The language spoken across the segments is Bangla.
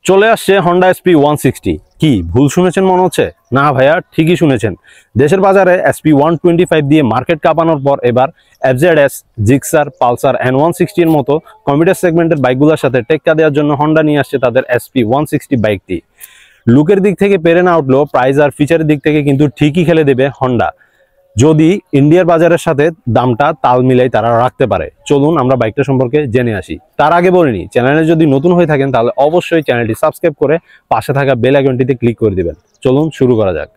চলে আসছে হন্ডা এসপি 160। কি ভুল শুনেছেন মনে হচ্ছে? না ভাইয়া, ঠিকই শুনেছেন। দেশের বাজারে এসপি 125 দিয়ে মার্কেট কাঁপানোর পর এবার এফজেডএস, জিক্সার, পালসার এন্ড 160 এর মতো কমিউটার সেগমেন্টের বাইকগুলোর সাথে টেক্কা দেওয়ার জন্য হন্ডা নিয়ে আসছে তাদের এসপি 160 বাইকটি। লুকের দিক থেকে পেরে না উঠলেও প্রাইস আর ফিচারের দিক থেকে কিন্তু ঠিকই খেলে দেবে হন্ডা, যদি ইন্ডিয়ার বাজারের সাথে দামটা তাল মিলাই তারা রাখতে পারে। চলুন আমরা বাইকটা সম্পর্কে জেনে আসি। তার আগে বলিনি, চ্যানেলে যদি নতুন হয়ে থাকেন তাহলে অবশ্যই চ্যানেলটি সাবস্ক্রাইব করে পাশে থাকা বেল আইকনটিতে ক্লিক করে দিবেন। চলুন শুরু করা যাক।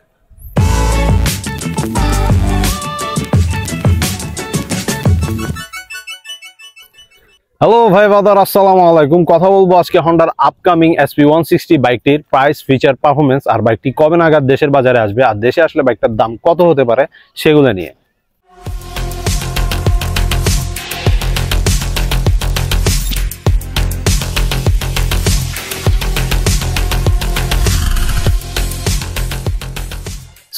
হ্যালো ভাই বাদার, আসসালামু আলাইকুম। কথা বলবো আজকে হন্ডার আপকামিং এসপি 160 বাইকটির প্রাইস, ফিচার, পারফরমেন্স আর বাইকটি কবে নাগাদ দেশের বাজারে আসবে আর দেশে আসলে বাইকটার দাম কত হতে পারে সেগুলো নিয়ে।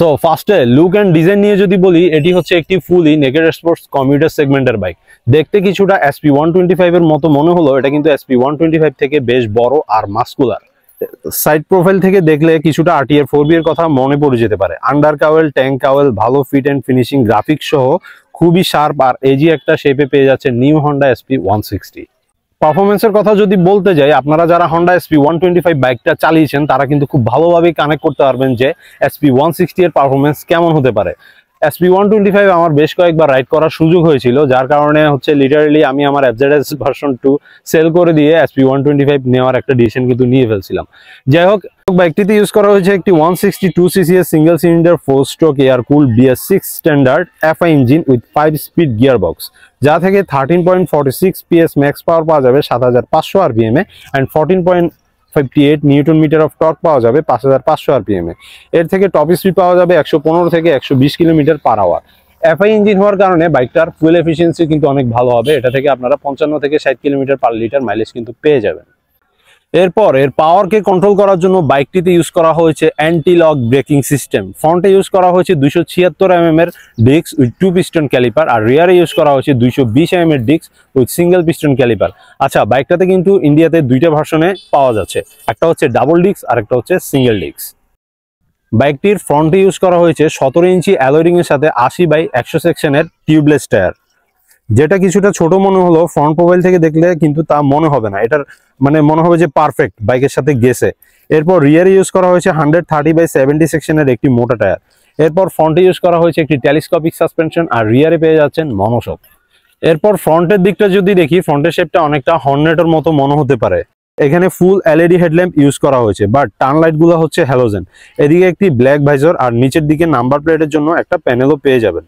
সো ফার্স্টে লুক অ্যান্ড ডিজাইন নিয়ে যদি বলি, এটি হচ্ছে একটি ফুলি নেকেড স্পোর্টস কমিউটার সেগমেন্টের বাইক। দেখতে কিছুটা এসপি 125 এর মতো মনে হলো, এটা কিন্তু এসপি 125 থেকে বেশ বড় আর মাস্কুলার। সাইড প্রোফাইল থেকে দেখলে কিছুটা আরটিআর 4B এর কথা মনে পড়ে যেতে পারে। আন্ডার কাওয়েল, ট্যাঙ্ক কাওয়েল, ভালো ফিট অ্যান্ড ফিনিশিং গ্রাফিক্স সহ খুবই শার্প আর এজি একটা শেপে পেয়ে যাচ্ছে নিউ হন্ডা এসপি 160। পারফরমেন্সের কথা যদি বলতে যাই, আপনারা যারা হন্ডা এসপি 125 বাইকটা চালিয়েছেন তারা কিন্তু খুব ভালোভাবে কানেক্ট করতে পারবেন যে এসপি 160 এর পারফরমেন্স কেমন হতে পারে। এসপি 125 আমার বেশ কয়েকবার রাইড করার সুযোগ হয়েছিল, যার কারণে হচ্ছে লিটারালি আমি আমার এফজেডএস ভার্সন 2 সেল করে দিয়ে এসপি 125 নেওয়ার একটা ডিসিশন কিন্তু নিয়ে ফেলছিলাম। যাই হোক, বাইকটিতে ইউজ করা হয়েছে একটি 162cc এর single cylinder 4 stroke air cool BS6 standard FI engine with 5 speed gear box, যা থেকে 13.46 PS ম্যাক্স পাওয়ার পাওয়া যাবে 7500 RPM এ and 14.58 newton metre of torque পাওয়া যাবে 5500 RPM এ। এর থেকে টপ স্পিড পাওয়া যাবে 115 থেকে 120 kilometre per hour. FI engine হওয়ার কারণে বাইকটার ফুয়েল এফিসিয়েন্সি কিন্তু অনেক ভালো হবে। এটা থেকে আপনারা 55 থেকে 60 কিলোমিটার পার লিটার মাইলেজ কিন্তু পেয়ে যাবেন। এরপর এর পাওয়ারকে কন্ট্রোল করার জন্য বাইকটিতে ইউজ করা হয়েছে অ্যান্টি লক ব্রেকিং সিস্টেম। ফ্রন্টে ইউজ করা হয়েছে 276 mm এর ডিস্ক উইথ 2 পিস্টন ক্যালিপার আর রিয়ারে ইউজ করা হয়েছে 220 mm এর disc with single piston caliper. আচ্ছা, বাইকটাতে কিন্তু ইন্ডিয়াতে দুইটা ভার্সনে পাওয়া যাচ্ছে, একটা হচ্ছে ডাবল ডিস্ক আর একটা হচ্ছে সিঙ্গেল ডিস্ক। বাইকটির ফ্রন্টে ইউজ করা হয়েছে 17 ইঞ্চি অ্যালয় রিং এর সাথে 80/100 সেকশনের টিউবলেস টায়ার, যেটা কিছুটা ছোট মনে হলো ফ্রন্ট প্রোফাইল থেকে দেখলে কিন্তু তা মনে হবে না। এটার মানে মনে হবে যে পারফেক্ট বাইকের সাথে গেছে। এরপর রিয়ারে ইউজ করা হয়েছে 130/70 সেকশনের একটি মোটা টায়ার। এরপর ফ্রন্টে ইউজ করা হয়েছে একটি টেলিস্কোপিক সাসপেনশন আর রিয়ারে পেয়ে যাচ্ছেন মনোশক। এরপর ফ্রন্টের দিকটা যদি দেখি, ফ্রন্টের শেপটা অনেকটা হর্নেটের মতো মনে হতে পারে। এখানে ফুল LED হেডল্যাম্প ইউজ করা হয়েছে, বাট টার্ন লাইট গুলো হচ্ছে হ্যালোজেন। এদিকে একটি ব্ল্যাক ভাইজর আর নিচের দিকে নাম্বার প্লেটের জন্য একটা প্যানেলও পেয়ে যাবেন।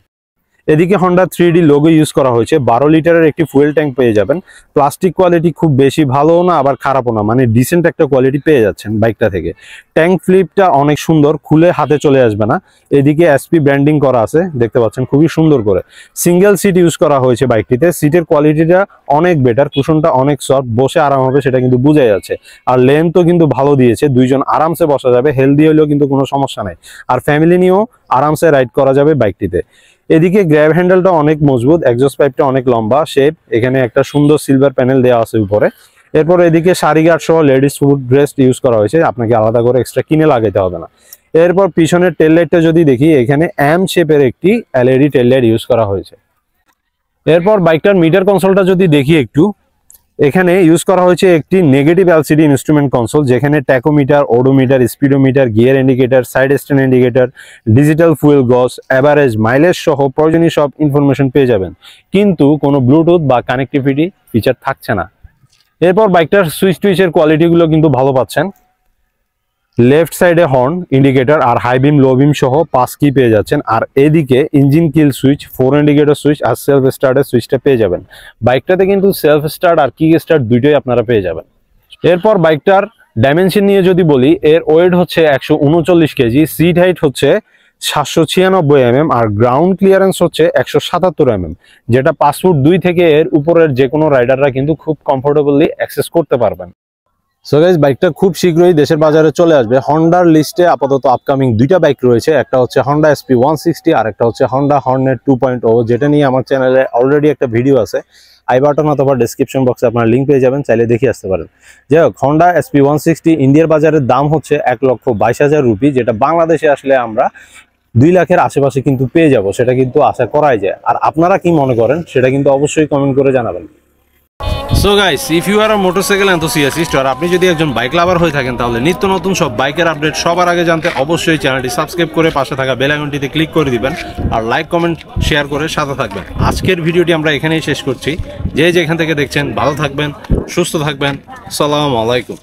এদিকে হন্ডা 3D লোগো ইউজ করা হয়েছে। 12 লিটারের একটি ফুয়েল ট্যাঙ্ক পেয়ে যাবেন। প্লাস্টিক কোয়ালিটি খুব বেশি ভালোও না আবার খারাপও না, মানে ডিসেন্ট একটা কোয়ালিটি পেয়ে যাচ্ছেন বাইকটা থেকে। ট্যাঙ্ক ফ্লিপটা অনেক সুন্দর, খুলে হাতে চলে আসবে না। এদিকে SP ব্র্যান্ডিং করা আছে, দেখতে পাচ্ছেন খুবই সুন্দর করে। সিঙ্গেল সিট ইউজ করা হয়েছে বাইকটিতে। সিটের কোয়ালিটিটা অনেক বেটার, কুশনটা অনেক সফট, বসে আরাম হবে সেটা কিন্তু বোঝা যাচ্ছে। আর লেন্থও কিন্তু ভালো দিয়েছে, দুইজন আরামসে বসা যাবে, হেলদি হলেও কিন্তু কোনো সমস্যা নেই। আর ফ্যামিলি নিয়েও আরামসে রাইড করা যাবে বাইকটিতে। এদিকে গ্র্যাব হ্যান্ডেলটা অনেক মজবুত, এক্সস্ট পাইপটা অনেক লম্বা শেপ, এখানে একটা সুন্দর সিলভার প্যানেল দেওয়া আছে উপরে। এরপর এদিকে শাড়ি গার্ড সহ লেডিস ফুড রেস্ট ইউজ করা হয়েছে, আপনাকে আলাদা করে এক্সট্রা কিনে লাগাইতে হবে না। এরপর পিছনের টেল লাইটটা যদি দেখি, এখানে এম শেপের একটি LED টেল লাইট ইউজ করা হয়েছে। এরপর বাইকটার মিটার কনসোলটা যদি দেখি একটু, এখানে ইউজ করা হয়েছে একটি নেগেটিভ LCD ইনস্ট্রুমেন্ট কনসোল, যেখানে tachometer, odometer, speedometer, gear indicator, side stand indicator, digital fuel গজ, এভারেজ, মাইলেজ সহ প্রয়োজনীয় সব ইনফরমেশন পেয়ে যাবেন, কিন্তু কোনো ব্লুটুথ বা কানেক্টিভিটি ফিচার থাকছে না। এরপর বাইকটার সুইচ টুইচের কোয়ালিটিগুলো কিন্তু ভালো পাচ্ছেন। লেফট সাইডে হর্ন, ইন্ডিকেটর আর হাই বিম, লো বিম সহ 5 কি পেয়ে যাচ্ছেন। আর এদিকে engine kill switch, 4 indicator switch আর সেলফ স্টার্টের সুইচটা পেয়ে যাবেন। বাইকটাতে কিন্তু সেলফ স্টার্ট আর কিক স্টার্ট দুইটাই আপনারা পেয়ে যাবেন। এরপর বাইকটার ডাইমেনশন নিয়ে যদি বলি, এর ওয়েট হচ্ছে 139 কেজি, সিট হাইট হচ্ছে 796 mm আর গ্রাউন্ড ক্লিয়ারেন্স হচ্ছে 177 mm, যেটা 5 ফুট 2 থেকে এর উপরের যে কোনো রাইডাররা কিন্তু খুব কমফোর্টেবলি অ্যাক্সেস করতে পারবেন। সো গাইস, বাইকটা খুব শীঘ্রই দেশের বাজারে চলে আসবে। হন্ডার লিস্টে আপাতত আপকামিং দুইটা বাইক রয়েছে, একটা হচ্ছে হন্ডা এসপি 160 আর একটা হচ্ছে হন্ডা হর্নেট 2.0, যেটা নিয়ে আমার চ্যানেলে অলরেডি একটা ভিডিও আছে। আই বাটন অথবা ডেসক্রিপশন বক্সে আপনারা লিঙ্ক পেয়ে যাবেন, চাইলে দেখে আসতে পারেন। যাই হোক, হন্ডা SP160 ইন্ডিয়ার বাজারের দাম হচ্ছে 1,22,000 রুপি, যেটা বাংলাদেশে আসলে আমরা 2 লাখের আশেপাশে কিন্তু পেয়ে যাব, সেটা কিন্তু আশা করাই যায়। আর আপনারা কি মনে করেন সেটা কিন্তু অবশ্যই কমেন্ট করে জানাবেন। So guys, if you are a motorcycle enthusiast আর আপনি যদি একজন বাইক লাভার হয়ে থাকেন, তাহলে নিত্য নতুন সব বাইকের আপডেট সবার আগে জানতে অবশ্যই চ্যানেলটি সাবস্ক্রাইব করে পাশে থাকা বেল আইকনটিতে ক্লিক করে দিবেন, আর লাইক কমেন্ট শেয়ার করে সাথে থাকবেন। আজকের ভিডিওটি আমরা এখানেই শেষ করছি। যে যেখান থেকে দেখছেন ভালো থাকবেন, সুস্থ থাকবেন। আসসালামু আলাইকুম।